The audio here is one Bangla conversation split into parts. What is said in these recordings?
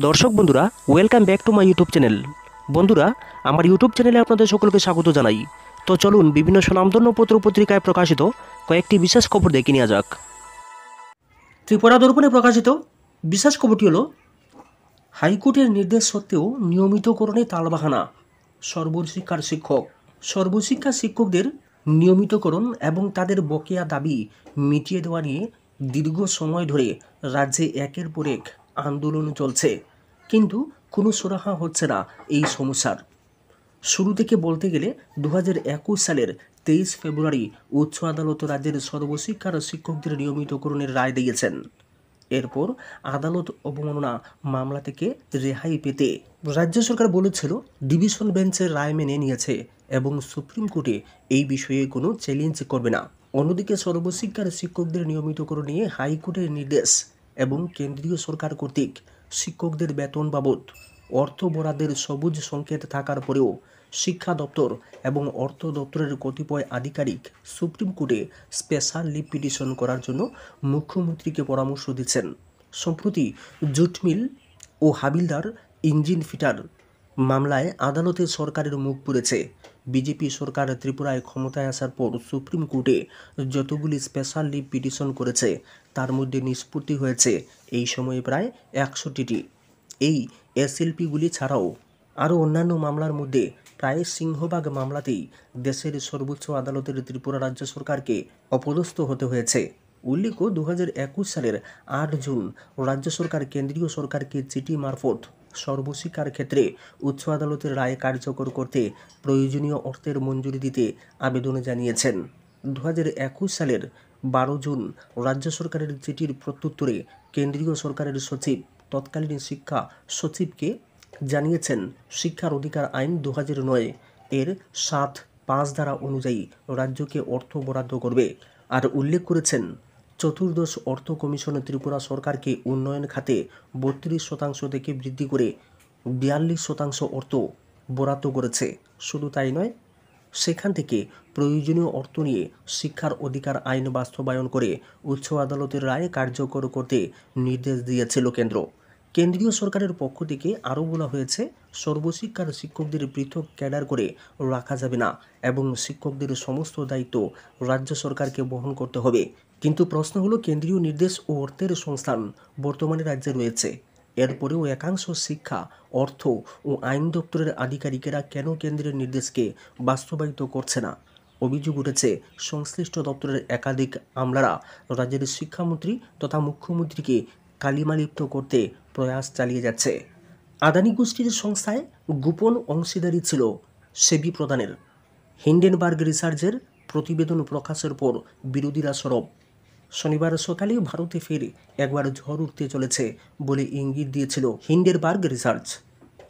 দর্শক বন্ধুরা, welcome back to my YouTube channel. বন্ধুরা, আমার ইউটিউব চ্যানেলে আপনাদের সকলকে স্বাগত জানাই। তো চলুন বিভিন্ন স্বনামধন্য পত্র পত্রিকায় প্রকাশিত কয়েকটি বিশেষ খবর দেখে নেওয়া যাক। ত্রিপুরা দর্পণে প্রকাশিত বিশেষ খবরটি হল, হাইকোর্টের নির্দেশ সত্ত্বেও নিয়মিতকরণে তালবাহানা সর্বশিক্ষার শিক্ষক। সর্বশিক্ষা শিক্ষকদের নিয়মিতকরণ এবং তাদের বকেয়া দাবি মিটিয়ে দেওয়া নিয়ে দীর্ঘ সময় ধরে রাজ্যে একের পর এক আন্দোলন চলছে, কিন্তু কোনো সুরাহা হচ্ছে না এই সমস্যার। শুরু থেকে বলতে গেলে 2021 সালের 23 ফেব্রুয়ারি উচ্চ আদালত রাজ্যের সর্বশিক্ষার শিক্ষকদের নিয়মিতকরণের রায় দিয়েছেন। এরপর আদালত অবমাননা মামলা থেকে রেহাই পেতে রাজ্য সরকার বলেছিল ডিভিশন বেঞ্চের রায় মেনে নিয়েছে এবং সুপ্রিম কোর্টে এই বিষয়ে কোনো চ্যালেঞ্জ করবে না। অন্যদিকে সর্বশিক্ষার শিক্ষকদের নিয়মিতকরণ নিয়ে হাইকোর্টের নির্দেশ এবং কেন্দ্রীয় সরকার কর্তৃক শিক্ষকদের বেতন বাবদ অর্থ বরাদ্দের সবুজ সংকেত থাকার পরেও শিক্ষা দপ্তর এবং অর্থ দপ্তরের কতিপয় আধিকারিক সুপ্রিম কোর্টে স্পেশাল লিভ পিটিশন করার জন্য মুখ্যমন্ত্রীকে পরামর্শ দিচ্ছেন। সম্প্রতি জুট মিল ও হাবিলদার ইঞ্জিন ফিটার মামলায় আদালতে সরকারের মুখ পুড়েছে। বিজেপি সরকার ত্রিপুরায় ক্ষমতায় আসার পর সুপ্রিম কোর্টে যতগুলি স্পেশাল লিভ পিটিশন করেছে তার মধ্যে নিষ্পত্তি হয়েছে এই সময়ে প্রায় 100টি। এই এসএলপিগুলি ছাড়াও আরও অন্যান্য মামলার মধ্যে প্রায় সিংহভাগ মামলাতেই দেশের সর্বোচ্চ আদালতের ত্রিপুরা রাজ্য সরকারকে অপদস্থ হতে হয়েছে। উল্লেখ্য, 2021 সালের 8 জুন রাজ্য সরকার কেন্দ্রীয় সরকারকে চিঠি মারফত সর্বশিক্ষার ক্ষেত্রে উচ্চ আদালতের রায় কার্যকর করতে প্রয়োজনীয় অর্থের মঞ্জুরি দিতে আবেদন জানিয়েছেন। 2021 সালের 12 জুন রাজ্য সরকারের চিঠির প্রত্যুত্তরে কেন্দ্রীয় সরকারের সচিব তৎকালীন শিক্ষা সচিবকে জানিয়েছেন শিক্ষার অধিকার আইন 2009 এর 7(5) ধারা অনুযায়ী রাজ্যকে অর্থ বরাদ্দ করবে, আর উল্লেখ করেছেন চতুর্দশ অর্থ কমিশন ত্রিপুরা সরকারকে উন্নয়ন খাতে 32% থেকে বৃদ্ধি করে 42% অর্থ বরাদ্দ করেছে। শুধু তাই নয়, সেখান থেকে প্রয়োজনীয় অর্থ নিয়ে শিক্ষার অধিকার আইন বাস্তবায়ন করে উচ্চ আদালতের রায় কার্যকর করতে নির্দেশ দিয়েছিল কেন্দ্র। কেন্দ্রীয় সরকারের পক্ষ থেকে আরও বলা হয়েছে, সর্বশিক্ষার শিক্ষকদের পৃথক ক্যাডার করে রাখা যাবে না এবং শিক্ষকদের সমস্ত দায়িত্ব রাজ্য সরকারকে বহন করতে হবে। কিন্তু প্রশ্ন হলো, কেন্দ্রীয় নির্দেশ ও অর্থের সংস্থান বর্তমানে রাজ্যে রয়েছে, এরপরেও একাংশ শিক্ষা, অর্থ ও আইন দপ্তরের আধিকারিকেরা কেন কেন্দ্রের নির্দেশকে বাস্তবায়িত করছে না? অভিযোগ উঠেছে, সংশ্লিষ্ট দপ্তরের একাধিক আমলারা রাজ্যের শিক্ষামন্ত্রী তথা মুখ্যমন্ত্রীকে কালিমালিপ্ত করতে প্রয়াস চালিয়ে যাচ্ছে। আদানি গোষ্ঠীর সংস্থায় গোপন অংশীদারি ছিল সেবি প্রধানের। হিন্ডেনবার্গ রিসার্চের প্রতিবেদন প্রকাশের পর বিরোধীরা সরব। শনিবার সকালে ভারতে ফের একবার ঝড় উঠতে চলেছে বলে ইঙ্গিত দিয়েছিল হিন্ডেনবার্গ রিসার্চ,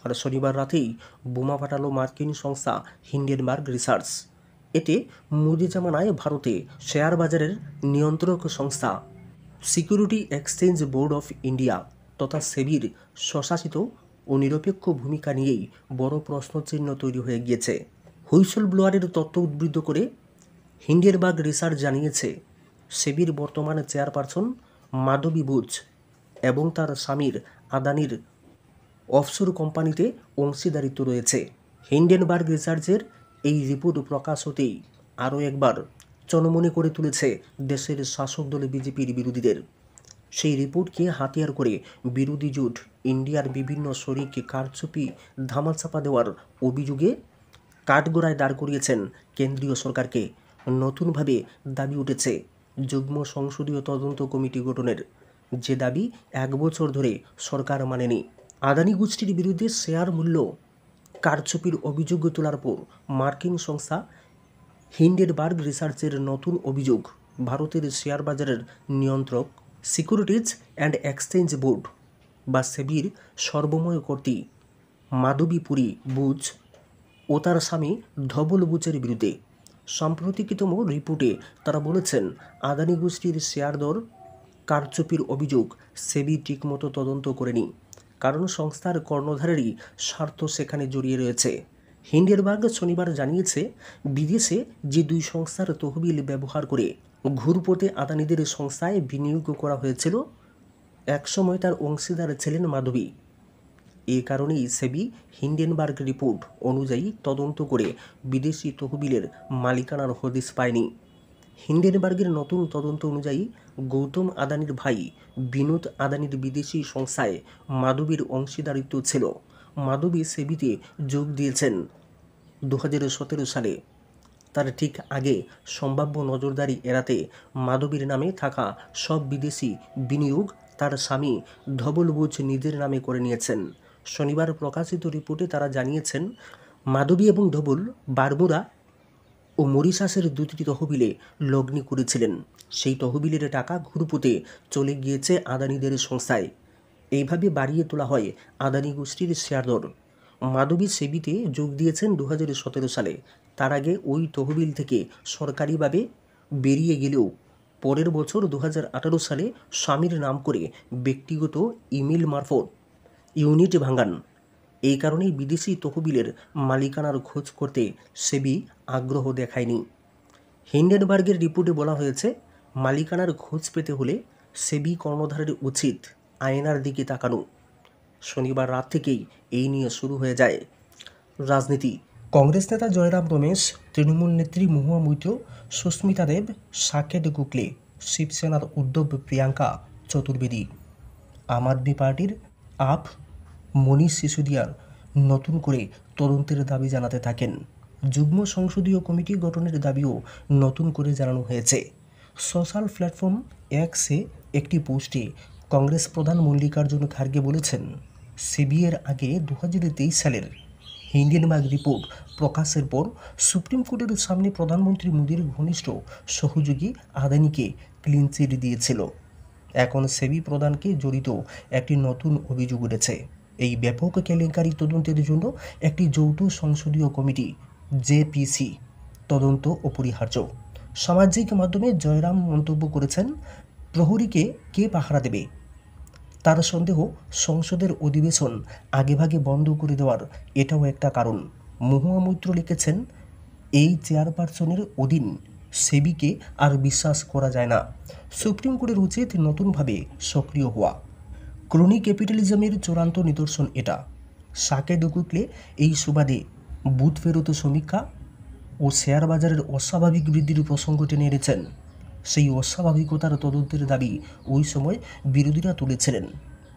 আর শনিবার রাতেই বোমা ফাটালো মার্কিন সংস্থা হিন্ডেনবার্গ রিসার্চ। এতে মোদি জামানায় ভারতে শেয়ার বাজারের নিয়ন্ত্রক সংস্থা security exchange board of India তথা সেবির স্বশাসিত ও নিরপেক্ষ ভূমিকা নিয়েই বড় প্রশ্নচিহ্ন তৈরি হয়ে গিয়েছে। হুইসল ব্লোয়ারের তথ্য উদ্ধৃত করে হিন্ডেনবার্গ রিসার্চ জানিয়েছে, সেবির বর্তমান চেয়ারপারসন মাধবী বুচ এবং তার স্বামীর আদানির অফশোর কোম্পানিতে অংশীদারিত্ব রয়েছে। হিন্ডেনবার্গ রিসার্চের এই রিপোর্ট প্রকাশ হতেই আরও একবার চনমনে করে তুলেছে দেশের শাসক দল বিজেপির বিরোধীদের। সেই রিপোর্টকে হাতিয়ার করে বিরোধী জোট ইন্ডিয়ার বিভিন্ন শরিককে কারচুপি ধামাচাপা দেওয়ার অভিযোগে কাঠগড়ায় দাঁড় করিয়েছেন কেন্দ্রীয় সরকারকে। নতুনভাবে দাবি উঠেছে যুগ্ম সংসদীয় তদন্ত কমিটি গঠনের, যে দাবি 1 বছর ধরে সরকার মানেনি। আদানি গোষ্ঠীর বিরুদ্ধে শেয়ার মূল্য কারচুপির অভিযোগ তোলার পর মার্কিন সংস্থা হিন্ডেনবার্গ রিসার্চের নতুন অভিযোগ, ভারতের শেয়ার বাজারের নিয়ন্ত্রক সিকিউরিটিজ অ্যান্ড এক্সচেঞ্জ বোর্ড বা সেবির সর্বময় কর্ত্রী মাধবী পুরী বুচ ও তার স্বামী ধবল বুচের বিরুদ্ধে। সাম্প্রতিকতম রিপোর্টে তারা বলেছেন, আদানি গোষ্ঠীর শেয়ার দর কারচুপির অভিযোগ সেবি ঠিকমতো তদন্ত করেনি, কারণ সংস্থার কর্ণধারেরই স্বার্থ সেখানে জড়িয়ে রয়েছে। হিন্ডেনবার্গ শনিবার জানিয়েছে, বিদেশে যে 2 সংস্থার তহবিল ব্যবহার করে ঘুরপথে আদানিদের সংস্থায় বিনিয়োগ করা হয়েছিল, একসময় তার অংশীদার ছিলেন মাধবী। এই কারণেই সেবি হিন্ডেনবার্গ রিপোর্ট অনুযায়ী তদন্ত করে বিদেশি তহবিলের মালিকানার হদিশ পায়নি। হিন্ডেনবার্গের নতুন তদন্ত অনুযায়ী গৌতম আদানির ভাই বিনোদ আদানির বিদেশি সংস্থায় মাধবীর অংশীদারিত্ব ছিল। মাধবী সেবিতে যোগ দিয়েছেন 2017 সালে। তার ঠিক আগে সম্ভাব্য নজরদারি এড়াতে মাধবীর নামে থাকা সব বিদেশি বিনিয়োগ তার স্বামী ধবল বুচ নিজের নামে করে নিয়েছেন। শনিবার প্রকাশিত রিপোর্টে তারা জানিয়েছেন, মাধবী এবং ধবল বারমুডা ও মরিশাসের দুটি তহবিলে লগ্নি করেছিলেন। সেই তহবিলের টাকা ঘুরপথে চলে গিয়েছে আদানিদের সংস্থায়। এইভাবে বাড়িয়ে তোলা হয় আদানি গোষ্ঠীর শেয়ার দর। মাধবী সেবিতে যোগ দিয়েছেন 2017 সালে। তার আগে ওই তহবিল থেকে সরকারিভাবে বেরিয়ে গেলেও পরের বছর 2018 সালে স্বামীর নাম করে ব্যক্তিগত ইমেল মারফত ইউনিট ভাঙান। এই কারণেই বিদেশি তহবিলের মালিকানার খোঁজ করতে সেবি আগ্রহ দেখায়নি। হিন্ডেনবার্গের রিপোর্টে বলা হয়েছে, মালিকানার খোঁজ পেতে হলে সেবি কর্ণধারের উচিত আয়নার দিকে তাকানো। শনিবার রাত থেকেই এই নিয়ে শুরু হয়ে যায় রাজনীতি। কংগ্রেস নেতা জয়রাম রমেশ, তৃণমূল নেত্রী মহুয়া মৈত্র, সুস্মিতা দেব, সাকেত গোখলে, শিবসেনার উদ্ধব প্রিয়াঙ্কা চতুর্বেদী, আম আদমি পার্টির আপ মনীষ সিসোদিয়ার নতুন করে তদন্তের দাবি জানাতে থাকেন। যুগ্ম সংসদীয় কমিটি গঠনের দাবিও নতুন করে জানানো হয়েছে। সোশ্যাল প্ল্যাটফর্ম এক্সে একটি পোস্টে কংগ্রেস প্রধান মল্লিকার্জুন খার্গে বলেছেন, সিবিআইয়ের আগে 2023 সালের হিন্ডেনবার্গ রিপোর্ট প্রকাশের পর সুপ্রিম কোর্টের সামনে প্রধানমন্ত্রী মোদীর ঘনিষ্ঠ সহযোগী আদানিকে ক্লিন চিট দিয়েছিল। এখন সেবি প্রধানকে জড়িত একটি নতুন অভিযোগ উঠেছে। এই ব্যাপক কেলেঙ্কারি তদন্তের জন্য একটি যৌথ সংসদীয় কমিটি জেপিসি তদন্ত অপরিহার্য। সামাজিক মাধ্যমে জয়রাম মন্তব্য করেছেন, প্রহরীকে কে পাহারা দেবে? তার সন্দেহ সংসদের অধিবেশন আগেভাগে বন্ধ করে দেওয়ার এটাও একটা কারণ। মহুয়া মৈত্র লিখেছেন, এই চেয়ারপারসনের অধীন সেবিকে আর বিশ্বাস করা যায় না। সুপ্রিম কোর্টের উচিত নতুনভাবে সক্রিয় হওয়া। ক্রনি ক্যাপিটালিজমের চূড়ান্ত নিদর্শন এটা। সাকেত গোখলে এই সুবাদে বুথ ফেরত সমীক্ষা ও শেয়ার বাজারের অস্বাভাবিক বৃদ্ধির প্রসঙ্গ টেনে এনেছেন। সেই অস্বাভাবিকতার তদন্তের দাবি ওই সময় বিরোধীরা তুলেছিলেন,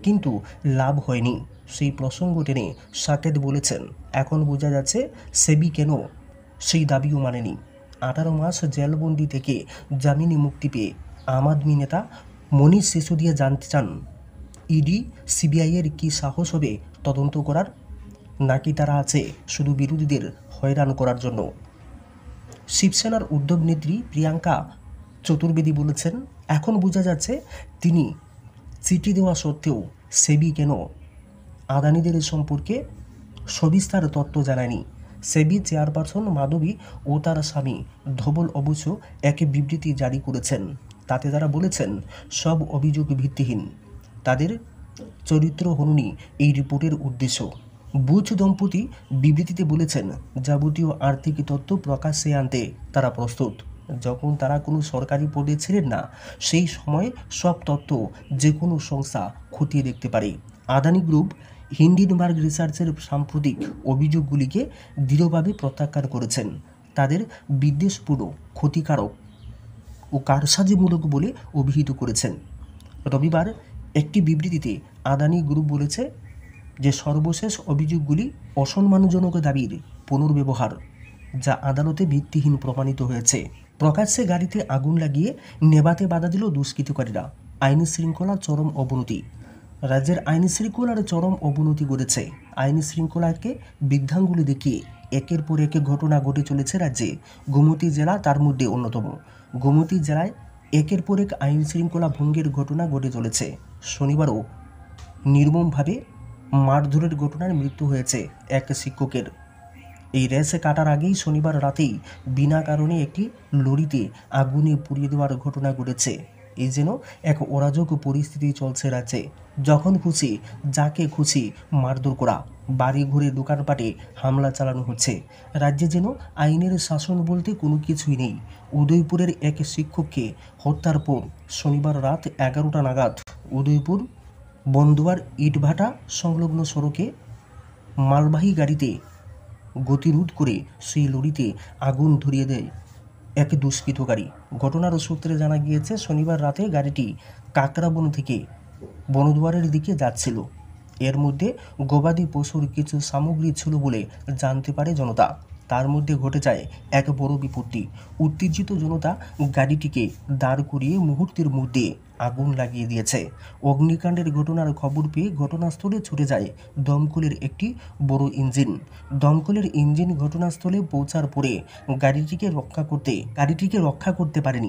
কিন্তু লাভ হয়নি। সেই প্রসঙ্গ টেনে সাকেত বলেছেন, এখন বোঝা যাচ্ছে সেবি কেন সেই দাবিও মানেনি। 18 মাস জেলবন্দি থেকে জামিনে মুক্তি পেয়ে আম আদমি নেতা মনীষ সিসোদিয়া জানতে চান, ইডি সিবিআইয়ের কি সাহস হবে তদন্ত করার, নাকি তারা আছে শুধু বিরোধীদের হয়রান করার জন্য? শিবসেনার উদ্ধব নেত্রী প্রিয়াঙ্কা চতুর্বেদী বলেছেন, এখন বোঝা যাচ্ছে তিনি চিঠি দেওয়া সত্ত্বেও সেবি কেন আদানিদের সম্পর্কে সবিস্তার তথ্য জানায়নি। সেবি চেয়ারপারসন মাধবী ও তার স্বামী ধবল অবশ্য এক বিবৃতি জারি করেছেন। তাতে তারা বলেছেন, সব অভিযোগ ভিত্তিহীন। তাদের চরিত্র হননি এই রিপোর্টের উদ্দেশ্য। বুচ দম্পতি বিবৃতিতে বলেছেন, যাবতীয় আর্থিক তথ্য প্রকাশ্যে আনতে তারা প্রস্তুত। যখন তারা কোনো সরকারি পদে ছিলেন না, সেই সময় সব তথ্য যে কোনো সংস্থা খতিয়ে দেখতে পারে। আদানি গ্রুপ হিন্ডেনবার্গ রিসার্চের সাম্প্রতিক অভিযোগগুলিকে দৃঢ়ভাবে প্রত্যাখ্যান করেছেন। তাদের বিদ্বেষপূর্ণ, ক্ষতিকারক ও কারসাজিমূলক বলে অভিহিত করেছেন। রবিবার একটি বিবৃতিতে আদানি গ্রুপ বলেছে যে সর্বশেষ অভিযোগগুলি অসম্মানজনক দাবির পুনর্ব্যবহার, যা আদালতে ভিত্তিহীন প্রমাণিত হয়েছে। প্রকাশ্যে গাড়িতে আগুন লাগিয়ে নেভাতে বাধা দিল দুষ্কৃতকারীরা। আইন শৃঙ্খলা চরম অবনতি। রাজ্যের আইন শৃঙ্খলার চরম অবনতি ঘটেছে। আইন শৃঙ্খলাকে বৃদ্ধাঙ্গুলি দেখিয়ে একের পর এক ঘটনা ঘটে চলেছে রাজ্যে। গোমতী জেলা তার মধ্যে অন্যতম। গোমতী জেলায় একের পর এক আইন শৃঙ্খলা ভঙ্গের ঘটনা ঘটে চলেছে। শনিবারও নির্মমভাবে মারধরের ঘটনায় মৃত্যু হয়েছে এক শিক্ষকের। এই রেস কাটার আগেই শনিবার রাতেই বিনা কারণে একটি লরিতে আগুনে পুড়িয়ে দেওয়ার ঘটনা ঘটেছে। এই যেন এক অরাজক পরিস্থিতি চলছে রাজ্যে। যখন খুশি যাকে খুশি মারধর করা, বাড়ি ঘরে দোকানপাটে হামলা চালানো হচ্ছে। রাজ্যে যেন আইনের শাসন বলতে কোনো কিছুই নেই। উদয়পুরের এক শিক্ষককে হত্যার পর শনিবার রাত 11টা নাগাদ উদয়পুর বনদুয়ার ইটভাটা সংলগ্ন সড়কে মালবাহী গাড়িতে গতিরোধ করে সেই লরিতে আগুন ধরিয়ে দেয় এক দুষ্কৃতকারী। ঘটনার সূত্রে জানা গিয়েছে, শনিবার রাতে গাড়িটি কাকরাবন থেকে বনদুয়ারের দিকে যাচ্ছিল। এর মধ্যে গবাদি পশুর কিছু সামগ্রী ছিল বলে জানতে পারে জনতা। তার মধ্যে ঘটে যায় এক বড় বিপত্তি। উত্তেজিত জনতা গাড়িটিকে দাঁড় করিয়ে মুহূর্তের মধ্যে আগুন লাগিয়ে দিয়েছে। অগ্নিকাণ্ডের ঘটনার খবর পেয়ে ঘটনাস্থলে ছুটে যায় দমকলের একটি বড় ইঞ্জিন। দমকলের ইঞ্জিন ঘটনাস্থলে পৌঁছার পরে গাড়িটিকে রক্ষা করতে পারেনি।